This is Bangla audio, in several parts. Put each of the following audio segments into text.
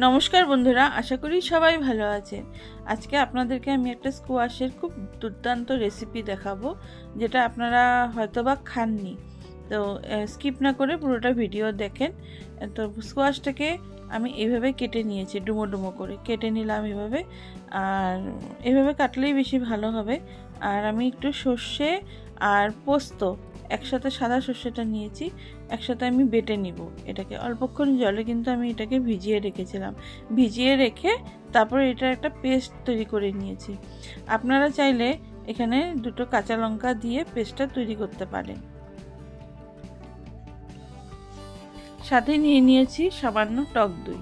নমস্কার বন্ধুরা, আশা করি সবাই ভালো আছেন। আজকে আপনাদেরকে আমি একটা স্কোয়াশের খুব দুর্দান্ত রেসিপি দেখাবো, যেটা আপনারা হয়তোবা খাননি। তো স্কিপ না করে পুরোটা ভিডিও দেখেন। তো স্কোয়াশটাকে আমি এইভাবে কেটে নিয়েছি, ডুমো ডুমো করে কেটে নিলাম এভাবে। আর এভাবে কাটলেই বেশি ভালো হবে। আর আমি একটু সর্ষে আর পোস্ত একসাথে, সাদা সর্ষেটা নিয়েছি, একসাথে আমি বেটে নিব। এটাকে অল্পক্ষণ জলে কিন্তু আমি এটাকে ভিজিয়ে রেখেছিলাম। ভিজিয়ে রেখে তারপর এটা একটা পেস্ট তৈরি করে নিয়েছি। আপনারা চাইলে এখানে দুটো কাঁচা লঙ্কা দিয়ে পেস্টটা তৈরি করতে পারেন। সাথে নিয়ে নিয়েছি সামান্য টক দই।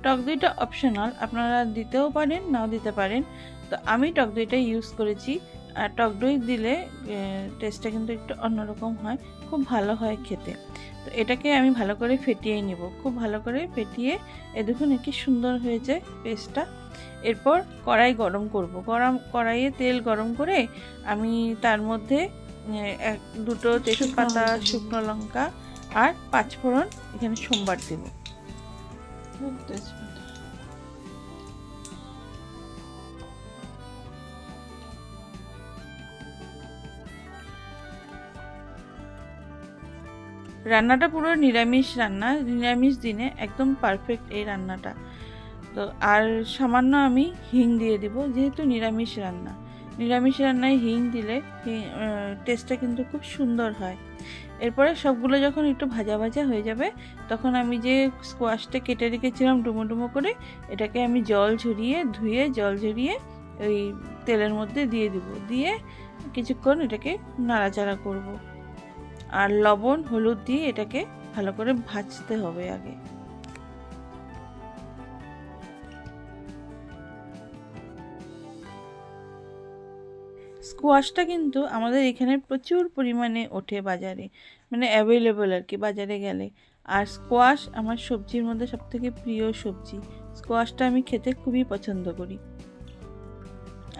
টক দইটা অপশনাল, আপনারা দিতেও পারেন, নাও দিতে পারেন। তো আমি টক দইটা ইউজ করেছি। আর টক দই দিলে টেস্টটা কিন্তু একটু অন্যরকম হয়, খুব ভালো হয় খেতে। তো এটাকে আমি ভালো করে ফেটিয়ে নিব, খুব ভালো করে ফেটিয়ে দেখুন কি সুন্দর হয়েছে পেস্টটা। এরপর কড়াই গরম করব। কড়াইয়ে তেল গরম করে আমি তার মধ্যে দুটো তেজপাতা, শুকনো লঙ্কা আর 5 ফোড়ন এখানে সোমবার দেব। রান্নাটা পুরো নিরামিষ রান্না, নিরামিষ দিনে একদম পারফেক্ট এই রান্নাটা। তো আর সামান্য আমি হিং দিয়ে দিব, যেহেতু নিরামিষ রান্না। নিরামিষ রান্নায় হিং দিলে টেস্টটা কিন্তু খুব সুন্দর হয়। এরপরে সবগুলো যখন একটু ভাজা ভাজা হয়ে যাবে, তখন আমি যে স্কোয়াশটা কেটে রেখেছিলাম ডুমো ডুমো করে, এটাকে আমি ধুয়ে জল ঝরিয়ে ওই তেলের মধ্যে দিয়ে দিব। দিয়ে কিছুক্ষণ এটাকে নাড়াচাড়া করব। আর লবণ হলুদ দিয়ে এটাকে ভালো করে ভাজতে হবে আগে। স্কোয়াশটা কিন্তু আমাদের এখানে প্রচুর পরিমাণে ওঠে বাজারে, মানে অ্যাভেলেবল আর কি বাজারে গেলে। আর স্কোয়াশ আমার সবজির মধ্যে সবথেকে প্রিয় সবজি। স্কোয়াশটা আমি খেতে খুবই পছন্দ করি।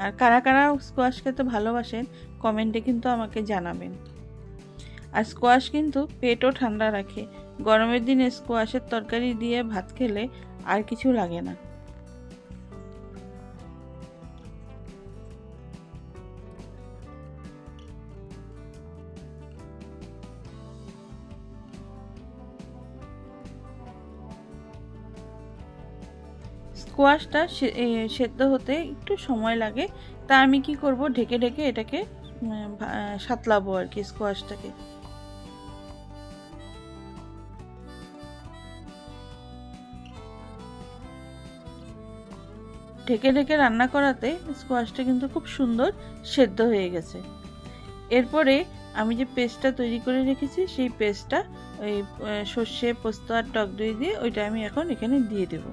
আর কারা কারা স্কোয়াশ খেতে ভালোবাসেন কমেন্টে কিন্তু আমাকে জানাবেন। আর স্কোয়াশ কিন্তু পেটও ঠান্ডা রাখে। গরমের দিনে স্কোয়াশের তরকারি দিয়ে ভাত খেলে আর কিছু লাগে না। স্কোয়াশটা সেদ্ধ হতে একটু সময় লাগে। তা আমি কি করব, ঢেকে ঢেকে এটাকে সাতলাবো আর কি স্কোয়াশটাকে। ঢেকে ঢেকে রান্না করাতে স্কোয়াশটা কিন্তু খুব সুন্দর সেদ্ধ হয়ে গেছে। এরপরে আমি যে পেস্টটা তৈরি করে রেখেছি, সেই পেস্টটা ওই সর্ষে, পোস্ত আর টক দই দিয়ে ওইটা আমি এখন এখানে দিয়ে দেব।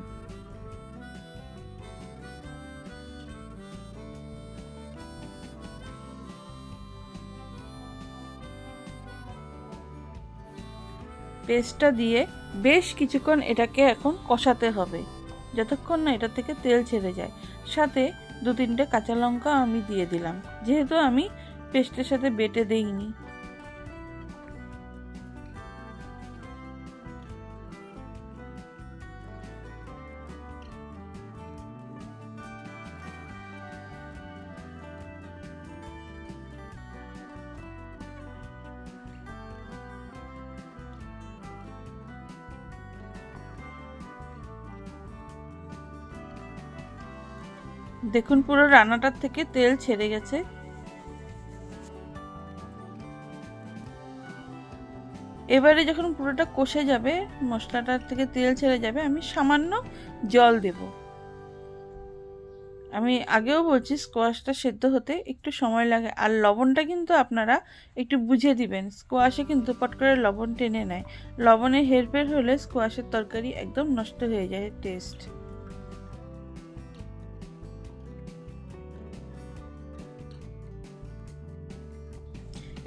পেস্টটা দিয়ে বেশ কিছুক্ষণ এটাকে এখন কষাতে হবে, যতক্ষণ না এটা থেকে তেল ছেড়ে যায়। সাথে 2-3টে কাঁচা লঙ্কা আমি দিয়ে দিলাম, যেহেতু আমি পেস্টের সাথে বেটে দেইনি। দেখুন পুরো রান্নাটার থেকে তেল ছেড়ে গেছে। এবারে যখন পুরোটা কষে যাবে, মশলাটার থেকে তেল ছেড়ে যাবে, আমি সামান্য জল দেব। আমি আগেও বলছি স্কোয়াশটা সেদ্ধ হতে একটু সময় লাগে। আর লবণটা কিন্তু আপনারা একটু বুঝে দিবেন, স্কোয়াশে কিন্তু পট করে লবণ টেনে নেয়। লবণে হেরফের হলে স্কোয়াশের তরকারি একদম নষ্ট হয়ে যায় টেস্ট।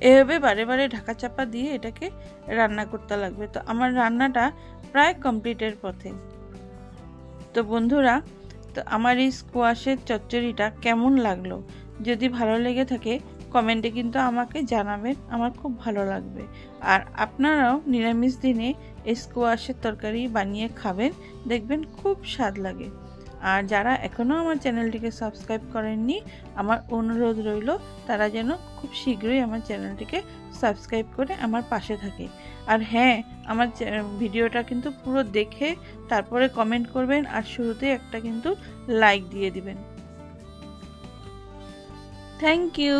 এভাবে বারে বারে ঢাকা চাপা দিয়ে এটাকে রান্না করতে লাগবে। তো আমার রান্নাটা প্রায় কমপ্লিটের পথে। তো বন্ধুরা, তো আমার এই স্কোয়াশের চচ্চড়িটা কেমন লাগলো, যদি ভালো লেগে থাকে কমেন্টে কিন্তু আমাকে জানাবেন, আমার খুব ভালো লাগবে। আর আপনারাও নিরামিষ দিনে স্কোয়াশের তরকারি বানিয়ে খাবেন, দেখবেন খুব স্বাদ লাগে। আর যারা এখনও আমার চ্যানেলটিকে সাবস্ক্রাইব করেননি, আমার অনুরোধ রইল তারা যেন খুব শীঘ্রই আমার চ্যানেলটিকে সাবস্ক্রাইব করে আমার পাশে থাকে। আর হ্যাঁ, আমার ভিডিওটা কিন্তু পুরো দেখে তারপরে কমেন্ট করবেন, আর শুরুতে একটা কিন্তু লাইক দিয়ে দিবেন। Thank you.